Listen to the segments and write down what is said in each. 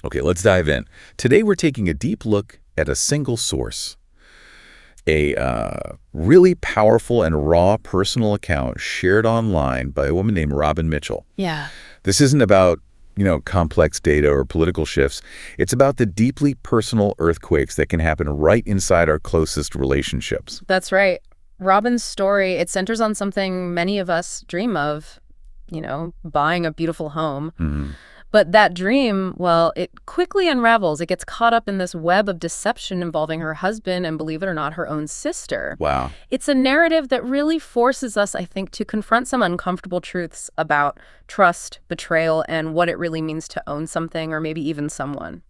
Okay, let's dive in. Today we're taking a deep look at a single source, a really powerful and raw personal account shared online by a woman named Robin Mitchell. Yeah. This isn't about, complex data or political shifts. It's about the deeply personal earthquakes that can happen right inside our closest relationships. That's right. Robin's story, it centers on something many of us dream of, buying a beautiful home. Mhm. But that dream, well, it quickly unravels. It gets caught up in this web of deception involving her husband and, believe it or not, her own sister. Wow. It's a narrative that really forces us, I think, to confront some uncomfortable truths about trust, betrayal, and what it really means to own something or maybe even someone.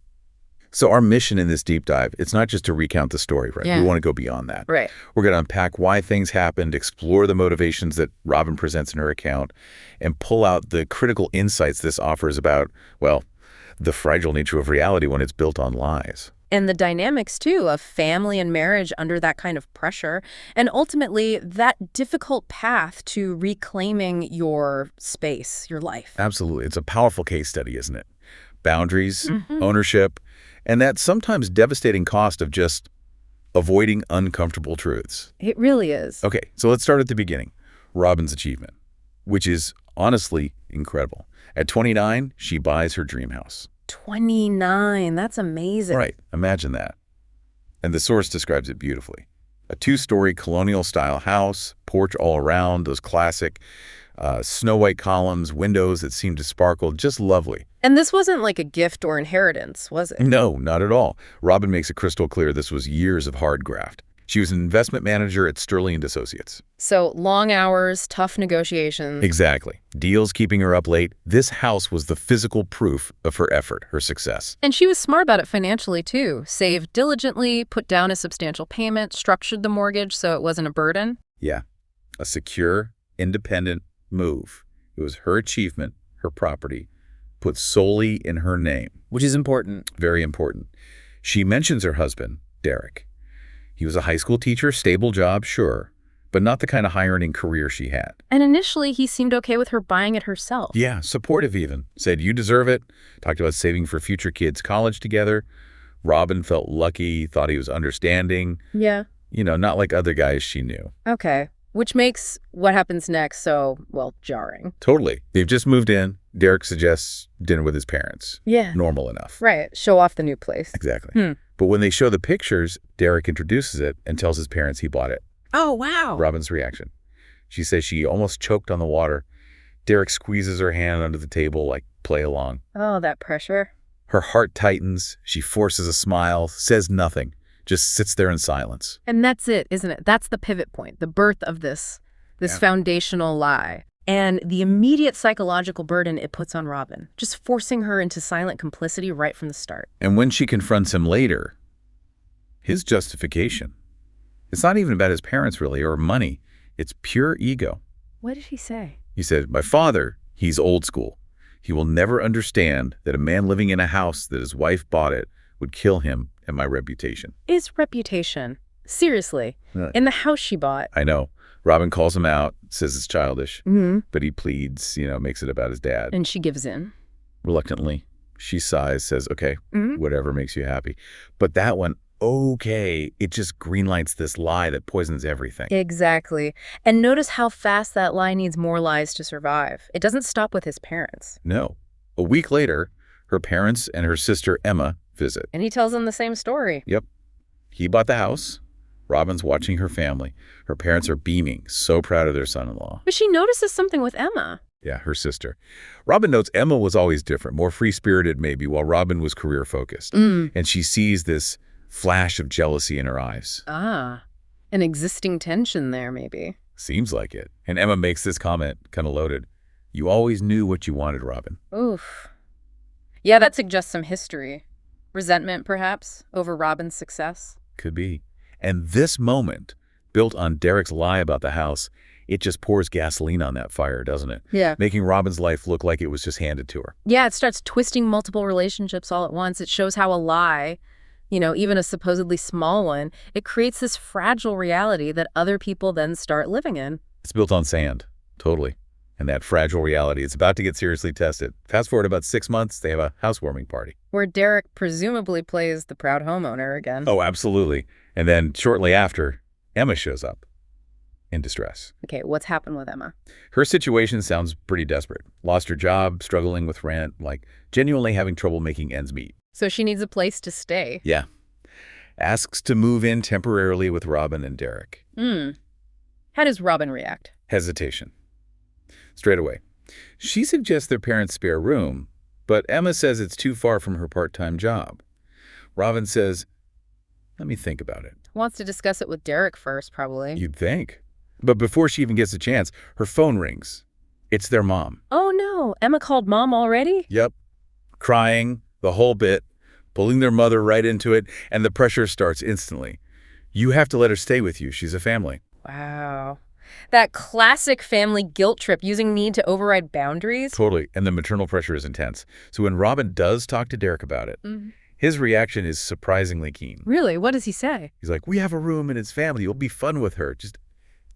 So our mission in this deep dive, it's not just to recount the story, right? Yeah. We want to go beyond that. Right. We're going to unpack why things happened, explore the motivations that Robin presents in her account, and pull out the critical insights this offers about, well, the fragile nature of reality when it's built on lies. And the dynamics, too, of family and marriage under that kind of pressure. And ultimately, that difficult path to reclaiming your space, your life. Absolutely. It's a powerful case study, isn't it? Boundaries, ownership, and that sometimes devastating cost of just avoiding uncomfortable truths. It really is. Okay, so let's start at the beginning. Robin's achievement, which is honestly incredible. At 29, she buys her dream house. 29. That's amazing. Right, imagine that. And the source describes it beautifully. A 2-story colonial-style house, porch all around, those classic snow-white columns, windows that seem to sparkle, just lovely. And this wasn't like a gift or inheritance, was it? No, not at all. Robin makes it crystal clear this was years of hard graft. She was an investment manager at Sterling & Associates. So long hours, tough negotiations. Exactly. Deals keeping her up late. This house was the physical proof of her effort, her success. And she was smart about it financially, too. Saved diligently, put down a substantial payment, structured the mortgage so it wasn't a burden. Yeah, a secure, independent move. It was her achievement, her property, put solely in her name. Which is important. Very important. She mentions her husband, Derek. He was a high school teacher, stable job, sure, but not the kind of high-earning career she had. And initially, he seemed okay with her buying it herself. Yeah, supportive even. Said, you deserve it. Talked about saving for future kids' college together. Robin felt lucky, thought he was understanding. Yeah. Not like other guys she knew. Okay. Which makes what happens next so, well, jarring. Totally. They've just moved in. Derek suggests dinner with his parents. Yeah. Normal enough. Right. Show off the new place. Exactly. But when they show the pictures, Derek introduces it and tells his parents he bought it. Oh, wow. Robin's reaction. She says she almost choked on the water. Derek squeezes her hand under the table like, play along. Oh, that pressure. Her heart tightens. She forces a smile, says nothing, just sits there in silence. And that's it, isn't it? That's the pivot point, the birth of this foundational lie. And the immediate psychological burden it puts on Robin, just forcing her into silent complicity right from the start. And when she confronts him later, his justification, it's not even about his parents really or money. It's pure ego. What did he say? He said, my father, he's old school. He will never understand that a man living in a house that his wife bought it would kill him and my reputation. His reputation. Seriously. In the house she bought. I know. Robin calls him out, says it's childish, but he pleads, makes it about his dad. And she gives in. Reluctantly, she sighs, says, okay, whatever makes you happy. But that one, okay, it just greenlights this lie that poisons everything. Exactly. And notice how fast that lie needs more lies to survive. It doesn't stop with his parents. No. A week later, her parents and her sister Emma visit. And he tells them the same story. Yep. He bought the house. Robin's watching her family. Her parents are beaming, so proud of their son-in-law. But she notices something with Emma. Yeah, her sister. Robin notes Emma was always different, more free-spirited maybe, while Robin was career-focused. And she sees this flash of jealousy in her eyes. Ah, an existing tension there maybe. Seems like it. And Emma makes this comment, kind of loaded. You always knew what you wanted, Robin. Oof. Yeah, that suggests some history. Resentment, perhaps, over Robin's success. Could be. And this moment, built on Derek's lie about the house, it just pours gasoline on that fire, doesn't it? Yeah. Making Robin's life look like it was just handed to her. Yeah, it starts twisting multiple relationships all at once. It shows how a lie, even a supposedly small one, it creates this fragile reality that other people then start living in. It's built on sand, totally. And that fragile reality is about to get seriously tested. Fast forward about 6 months, they have a housewarming party. Where Derek presumably plays the proud homeowner again. Oh, absolutely. And then shortly after, Emma shows up in distress. Okay, what's happened with Emma? Her situation sounds pretty desperate. Lost her job, struggling with rent, like genuinely having trouble making ends meet. So she needs a place to stay. Yeah. Asks to move in temporarily with Robin and Derek. How does Robin react? Hesitation. Straight away. She suggests their parents' spare room, but Emma says it's too far from her part-time job. Robin says, let me think about it. Wants to discuss it with Derek first, probably. You'd think. But before she even gets a chance, her phone rings. It's their mom. Oh no, Emma called mom already? Yep. Crying, the whole bit, pulling their mother right into it, and the pressure starts instantly. You have to let her stay with you. She's a family. Wow. That classic family guilt trip, using need to override boundaries. Totally. And the maternal pressure is intense. So when Robin does talk to Derek about it, his reaction is surprisingly keen. Really? What does he say? He's like, we have a room and it's family. You'll be fun with her. Just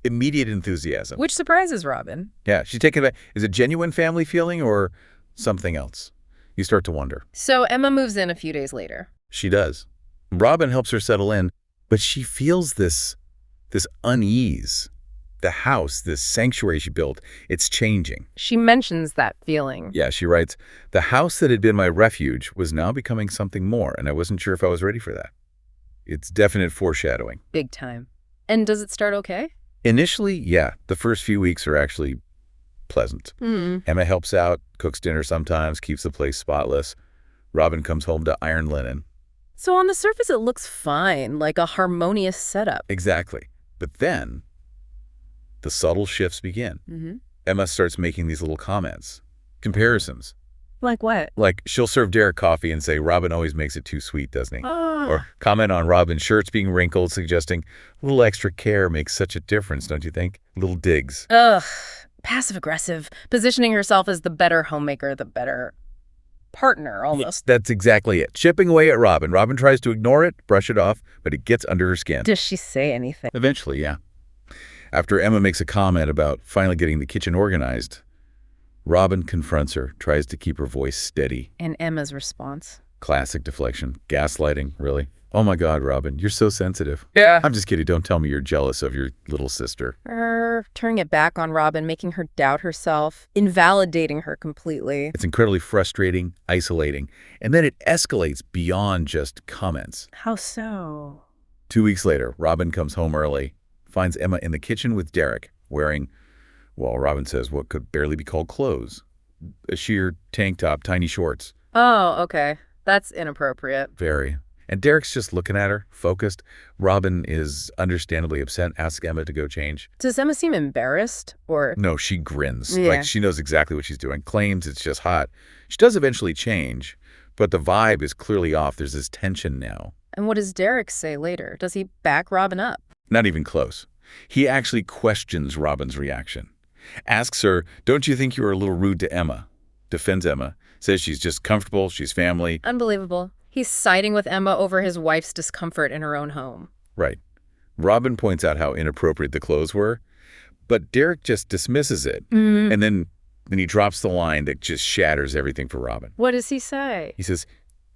immediate enthusiasm. Which surprises Robin. Yeah, she's taken it back. Is it genuine family feeling or something else? You start to wonder. So Emma moves in a few days later. She does. Robin helps her settle in, but she feels this unease. The house, this sanctuary she built, it's changing. She mentions that feeling. Yeah, she writes, the house that had been my refuge was now becoming something more, and I wasn't sure if I was ready for that. It's definite foreshadowing. Big time. And does it start okay? Initially, yeah. The first few weeks are actually pleasant. Emma helps out, cooks dinner sometimes, keeps the place spotless. Robin comes home to iron linen. So on the surface, it looks fine, like a harmonious setup. Exactly. But then the subtle shifts begin. Emma starts making these little comments, comparisons. Like what? Like she'll serve Derek coffee and say, Robin always makes it too sweet, doesn't he? Or comment on Robin's shirts being wrinkled, suggesting a little extra care makes such a difference, don't you think? Little digs. Ugh. Passive-aggressive. Positioning herself as the better homemaker, the better partner, almost. That's exactly it. Chipping away at Robin. Robin tries to ignore it, brush it off, but it gets under her skin. Does she say anything? Eventually, yeah. After Emma makes a comment about finally getting the kitchen organized, Robin confronts her, tries to keep her voice steady. And Emma's response? Classic deflection. Gaslighting, really. Oh my God, Robin, you're so sensitive. Yeah. I'm just kidding. Don't tell me you're jealous of your little sister. Turning it back on Robin, making her doubt herself, invalidating her completely. It's incredibly frustrating, isolating, and then it escalates beyond just comments. How so? 2 weeks later, Robin comes home early, finds Emma in the kitchen with Derek, wearing, well, Robin says what could barely be called clothes. A sheer tank top, tiny shorts. Oh, okay. That's inappropriate. Very. And Derek's just looking at her, focused. Robin is understandably upset, asks Emma to go change. Does Emma seem embarrassed, or? No, she grins. Yeah. Like she knows exactly what she's doing, claims it's just hot. She does eventually change, but the vibe is clearly off. There's this tension now. And what does Derek say later? Does he back Robin up? Not even close. He actually questions Robin's reaction. Asks her, don't you think you were a little rude to Emma? Defends Emma. Says she's just comfortable, she's family. Unbelievable. He's siding with Emma over his wife's discomfort in her own home. Right. Robin points out how inappropriate the clothes were, but Derek just dismisses it. And then he drops the line that just shatters everything for Robin. What does he say? He says,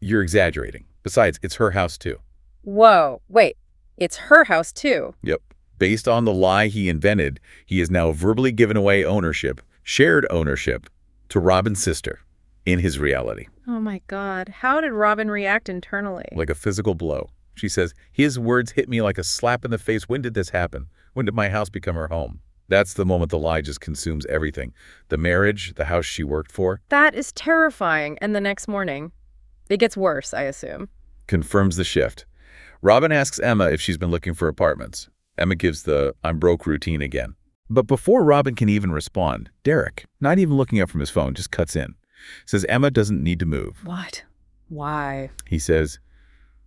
you're exaggerating. Besides, it's her house too. Whoa, wait. It's her house too. Yep. Based on the lie he invented, he has now verbally given away ownership, shared ownership, to Robin's sister in his reality. Oh my God. How did Robin react internally? Like a physical blow. She says, his words hit me like a slap in the face. When did this happen? When did my house become her home? That's the moment the lie just consumes everything. The marriage, the house she worked for. That is terrifying. And the next morning, it gets worse, I assume. Confirms the shift. Robin asks Emma if she's been looking for apartments. Emma gives the I'm broke routine again. But before Robin can even respond, Derek, not even looking up from his phone, just cuts in. Says Emma doesn't need to move. What? Why? He says,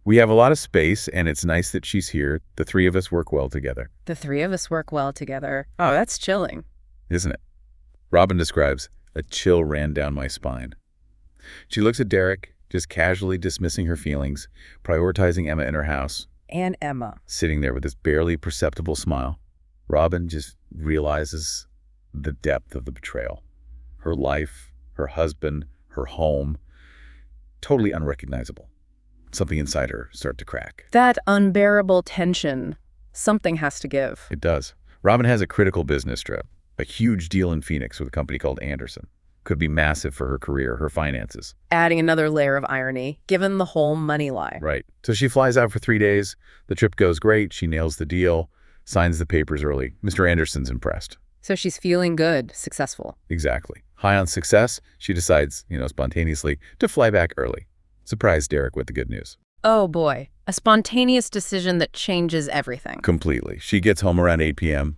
we have a lot of space and it's nice that she's here. The three of us work well together. The three of us work well together. Oh, that's chilling. Isn't it? Robin describes, a chill ran down my spine. She looks at Derek, just casually dismissing her feelings, prioritizing Emma in her house. And Emma. Sitting there with this barely perceptible smile. Robin just realizes the depth of the betrayal. Her life, her husband, her home, totally unrecognizable. Something inside her started to crack. That unbearable tension. Something has to give. It does. Robin has a critical business trip, a huge deal in Phoenix with a company called Anderson. Could be massive for her career, her finances. Adding another layer of irony, given the whole money lie. Right. So she flies out for 3 days. The trip goes great. She nails the deal, signs the papers early. Mr. Anderson's impressed. So she's feeling good, successful. Exactly. High on success, she decides, spontaneously, to fly back early. Surprise Derek with the good news. Oh boy, a spontaneous decision that changes everything. Completely. She gets home around 8 p.m.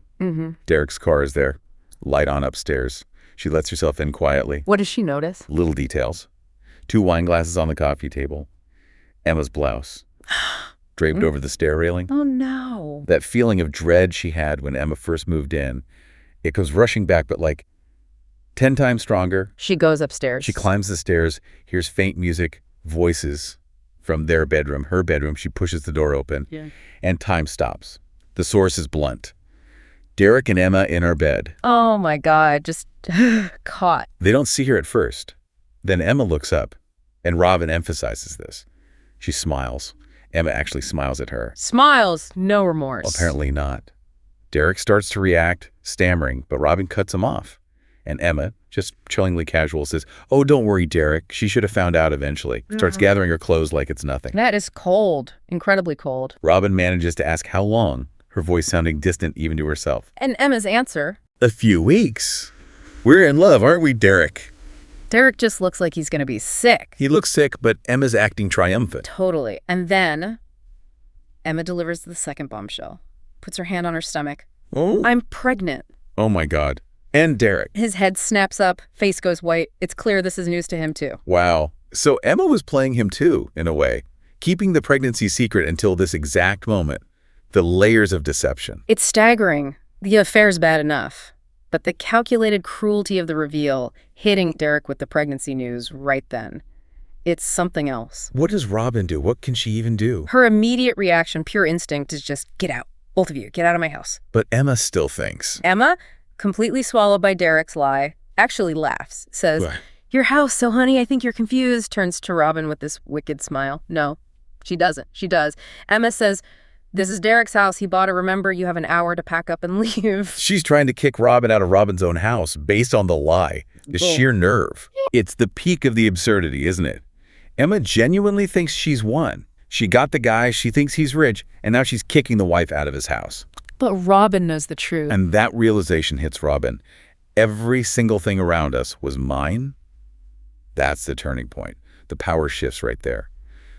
Derek's car is there. Light on upstairs. She lets herself in quietly. What does she notice? Little details. 2 wine glasses on the coffee table. Emma's blouse. Draped over the stair railing. Oh no. That feeling of dread she had when Emma first moved in, it goes rushing back, but like 10 times stronger. She goes upstairs. She climbs the stairs, hears faint music, voices from their bedroom, her bedroom. She pushes the door open, and time stops. The source is blunt. Derek and Emma in her bed. Oh my God, just caught. They don't see her at first. Then Emma looks up, and Robin emphasizes this. She smiles. Emma actually smiles at her. Smiles, no remorse. Apparently not. Derek starts to react, stammering, but Robin cuts him off. And Emma, just chillingly casual, says, "Oh, don't worry, Derek. She should have found out eventually." Starts gathering her clothes like it's nothing. That is cold, incredibly cold. Robin manages to ask how long, her voice sounding distant even to herself. And Emma's answer? "A few weeks. We're in love, aren't we, Derek?" Derek just looks like he's going to be sick. He looks sick, but Emma's acting triumphant. Totally. And then Emma delivers the second bombshell, puts her hand on her stomach. Oh. I'm pregnant. Oh my God. And Derek. His head snaps up, face goes white. It's clear this is news to him too. Wow. So Emma was playing him too, in a way, keeping the pregnancy secret until this exact moment. The layers of deception. It's staggering. The affair's bad enough. But the calculated cruelty of the reveal, hitting Derek with the pregnancy news right then. It's something else. What does Robin do? What can she even do? Her immediate reaction, pure instinct, is just, get out. Both of you, get out of my house. But Emma still thinks. Emma, completely swallowed by Derek's lie, actually laughs, says, What? Your house, so honey, I think you're confused, turns to Robin with this wicked smile. No, she doesn't. She does. Emma says, this is Derek's house. He bought it. Remember, you have an hour to pack up and leave. She's trying to kick Robin out of Robin's own house based on the lie. The sheer nerve. It's the peak of the absurdity, isn't it? Emma genuinely thinks she's won. She got the guy, she thinks he's rich, and now she's kicking the wife out of his house. But Robin knows the truth. And that realization hits Robin. Every single thing around us was mine. That's the turning point. The power shifts right there.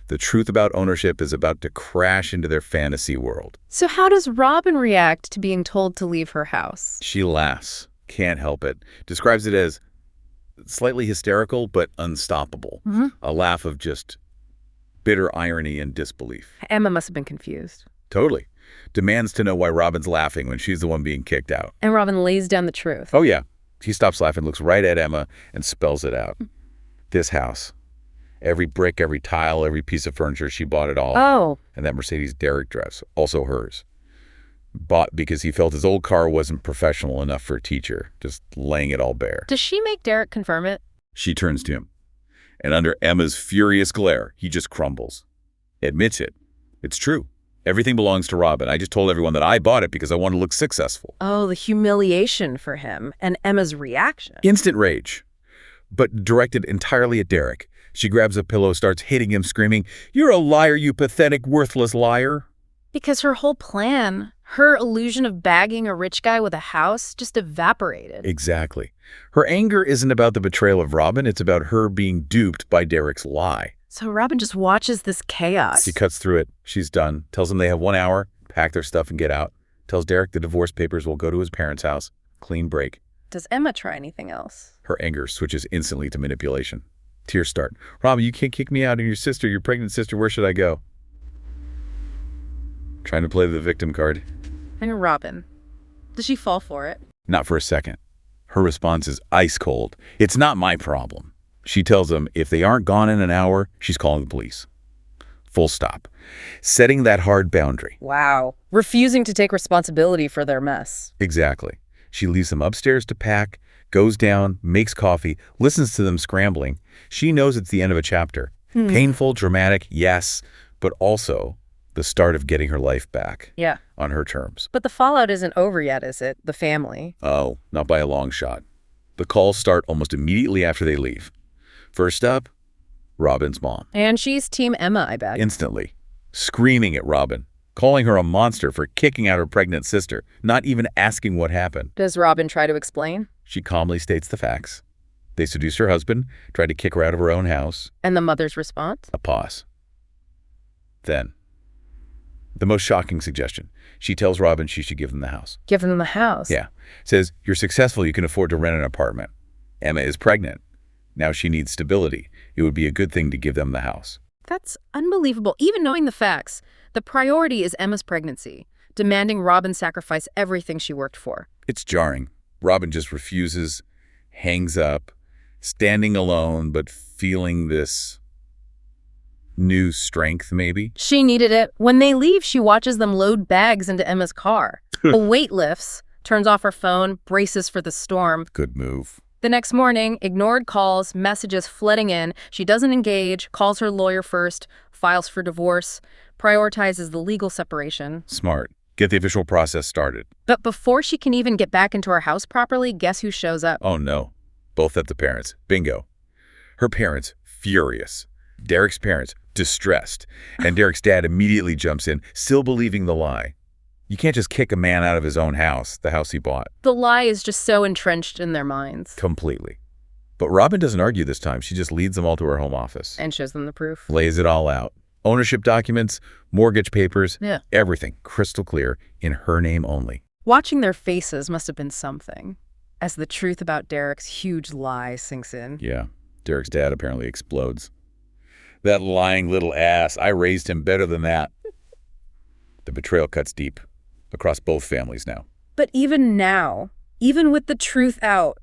The truth about ownership is about to crash into their fantasy world. So how does Robin react to being told to leave her house? She laughs, can't help it, describes it as slightly hysterical but unstoppable. A laugh of just bitter irony and disbelief. Emma must have been confused. Totally. Demands to know why Robin's laughing when she's the one being kicked out. And Robin lays down the truth. Oh, yeah. He stops laughing, looks right at Emma, and spells it out. This house. Every brick, every tile, every piece of furniture, she bought it all. Oh. And that Mercedes Derek drives, also hers. Bought because he felt his old car wasn't professional enough for a teacher, just laying it all bare. Does she make Derek confirm it? She turns to him. And under Emma's furious glare, he just crumbles. Admits it. It's true. Everything belongs to Robin. I just told everyone that I bought it because I want to look successful. Oh, the humiliation for him and Emma's reaction. Instant rage, but directed entirely at Derek. She grabs a pillow, starts hitting him, screaming, "You're a liar, you pathetic, worthless liar." Because her whole plan, her illusion of bagging a rich guy with a house, just evaporated. Exactly. Her anger isn't about the betrayal of Robin. It's about her being duped by Derek's lie. So Robin just watches this chaos. She cuts through it. She's done. Tells them they have 1 hour, pack their stuff and get out. Tells Derek the divorce papers will go to his parents' house. Clean break. Does Emma try anything else? Her anger switches instantly to manipulation. Tears start. "Robin, you can't kick me out, and your pregnant sister, where should I go?" Trying to play the victim card. And Robin, does she fall for it? Not for a second. Her response is ice cold. "It's not my problem." She tells them if they aren't gone in an hour, she's calling the police. Full stop. Setting that hard boundary. Wow. Refusing to take responsibility for their mess. Exactly. She leaves them upstairs to pack, goes down, makes coffee, listens to them scrambling. She knows it's the end of a chapter. Painful, dramatic, yes, but also the start of getting her life back. Yeah. On her terms. But the fallout isn't over yet, is it? The family. Oh, not by a long shot. The calls start almost immediately after they leave. First up, Robin's mom. And she's Team Emma, I bet. Instantly, screaming at Robin, calling her a monster for kicking out her pregnant sister, not even asking what happened. Does Robin try to explain? She calmly states the facts. They seduced her husband, tried to kick her out of her own house. And the mother's response? A pause. Then, the most shocking suggestion. She tells Robin she should give them the house. Give them the house? Yeah. Says, you're successful, you can afford to rent an apartment. Emma is pregnant. Now she needs stability. It would be a good thing to give them the house. That's unbelievable. Even knowing the facts, the priority is Emma's pregnancy, demanding Robin sacrifice everything she worked for. It's jarring. Robin just refuses, hangs up, standing alone, but feeling this new strength, maybe. She needed it. When they leave, she watches them load bags into Emma's car. A weight lifts, turns off her phone, braces for the storm. Good move. The next morning, ignored calls, messages flooding in. She doesn't engage, calls her lawyer first, files for divorce, prioritizes the legal separation. Smart. Get the official process started. But before she can even get back into her house properly, guess who shows up? Oh no. Both at the parents. Bingo. Her parents, furious. Derek's parents, distressed. And Derek's dad immediately jumps in, still believing the lie. You can't just kick a man out of his own house, the house he bought. The lie is just so entrenched in their minds. Completely. But Robin doesn't argue this time. She just leads them all to her home office. And shows them the proof. Lays it all out. Ownership documents, mortgage papers, Yeah. Everything crystal clear in her name only. Watching their faces must have been something, as the truth about Derek's huge lie sinks in. Yeah. Derek's dad apparently explodes. That lying little ass. I raised him better than that. The betrayal cuts deep across both families now. But even now, even with the truth out,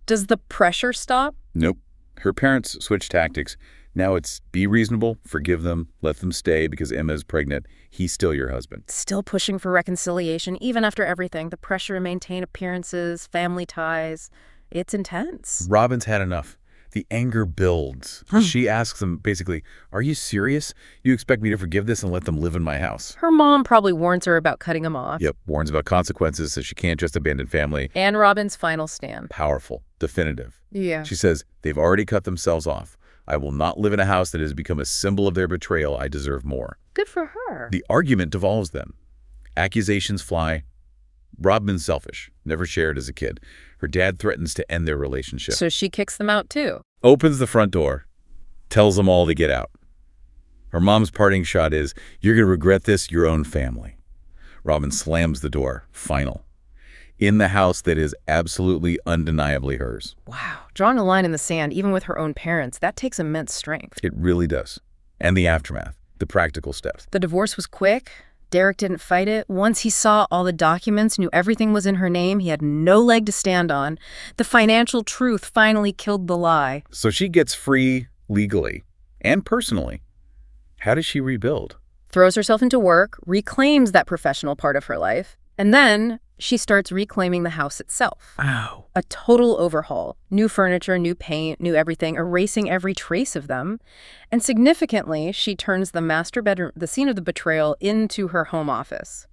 does the pressure stop? Nope. Her parents switch tactics. Now it's be reasonable, forgive them, let them stay because Emma is pregnant. He's still your husband. Still pushing for reconciliation, even after everything. The pressure to maintain appearances, family ties. It's intense. Robin's had enough. The anger builds. She asks them basically, are you serious? You expect me to forgive this and let them live in my house? Her mom probably warns her about cutting him off. Yep, warns about consequences so she can't just abandon family. And Robin's final stand. Powerful, definitive. Yeah. She says, they've already cut themselves off. I will not live in a house that has become a symbol of their betrayal. I deserve more. Good for her. The argument devolves then. Accusations fly. Robin's selfish, never shared as a kid. Her dad threatens to end their relationship. So she kicks them out too. Opens the front door, tells them all to get out. Her mom's parting shot is, you're going to regret this, your own family. Robin slams the door, final. In the house that is absolutely undeniably hers. Wow. Drawing a line in the sand, even with her own parents, that takes immense strength. It really does. And the aftermath, the practical steps. The divorce was quick. Derek didn't fight it. Once he saw all the documents, knew everything was in her name, he had no leg to stand on. The financial truth finally killed the lie. So she gets free legally and personally. How does she rebuild? Throws herself into work, reclaims that professional part of her life, and then she starts reclaiming the house itself. Wow. A total overhaul. New furniture, new paint, new everything, erasing every trace of them. And significantly, she turns the master bedroom, the scene of the betrayal, into her home office.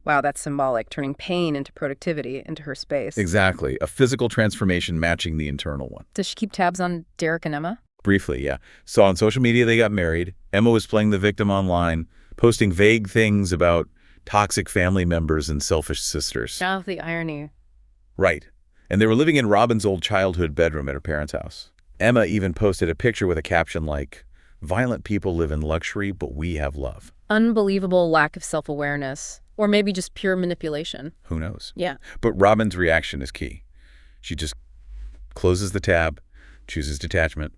Wow, that's symbolic, turning pain into productivity, into her space. Exactly. A physical transformation matching the internal one. Does she keep tabs on Derek and Emma? Briefly, yeah. Saw on social media they got married. Emma was playing the victim online, posting vague things about toxic family members and selfish sisters. Oh, the irony. Right. And they were living in Robin's old childhood bedroom at her parents' house. Emma even posted a picture with a caption like, violent people live in luxury, but we have love. Unbelievable lack of self-awareness. Or maybe just pure manipulation. Who knows? Yeah. But Robin's reaction is key. She just closes the tab, chooses detachment,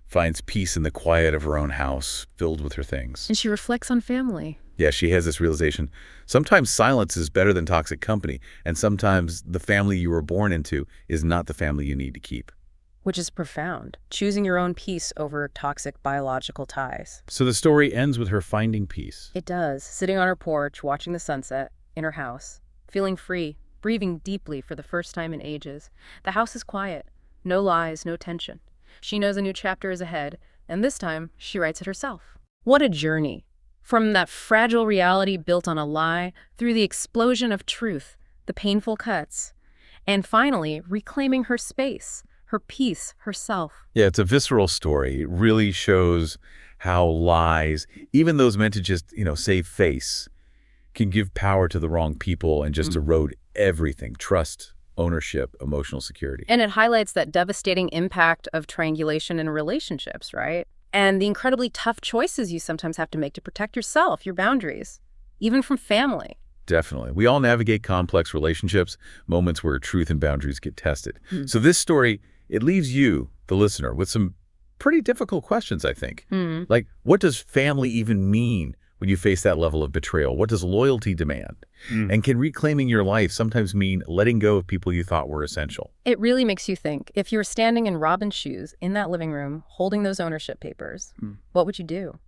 finds peace in the quiet of her own house, filled with her things. And she reflects on family. Yeah, she has this realization. Sometimes silence is better than toxic company, and sometimes the family you were born into is not the family you need to keep. Which is profound. Choosing your own peace over toxic biological ties. So the story ends with her finding peace. It does. Sitting on her porch, watching the sunset, in her house, feeling free, breathing deeply for the first time in ages. The house is quiet. No lies, no tension. She knows a new chapter is ahead, and this time, she writes it herself. What a journey! From that fragile reality built on a lie, through the explosion of truth, the painful cuts, and finally, reclaiming her space, her peace, herself. Yeah, it's a visceral story. It really shows how lies, even those meant to just, save face, can give power to the wrong people and just erode everything: trust, ownership, emotional security. And it highlights that devastating impact of triangulation in relationships, right? And the incredibly tough choices you sometimes have to make to protect yourself, your boundaries, even from family. Definitely. We all navigate complex relationships, moments where truth and boundaries get tested. So this story, it leaves you, the listener, with some pretty difficult questions, I think. Like, what does family even mean when you face that level of betrayal? What does loyalty demand? And can reclaiming your life sometimes mean letting go of people you thought were essential? It really makes you think. If you were standing in Robin's shoes in that living room, holding those ownership papers, what would you do?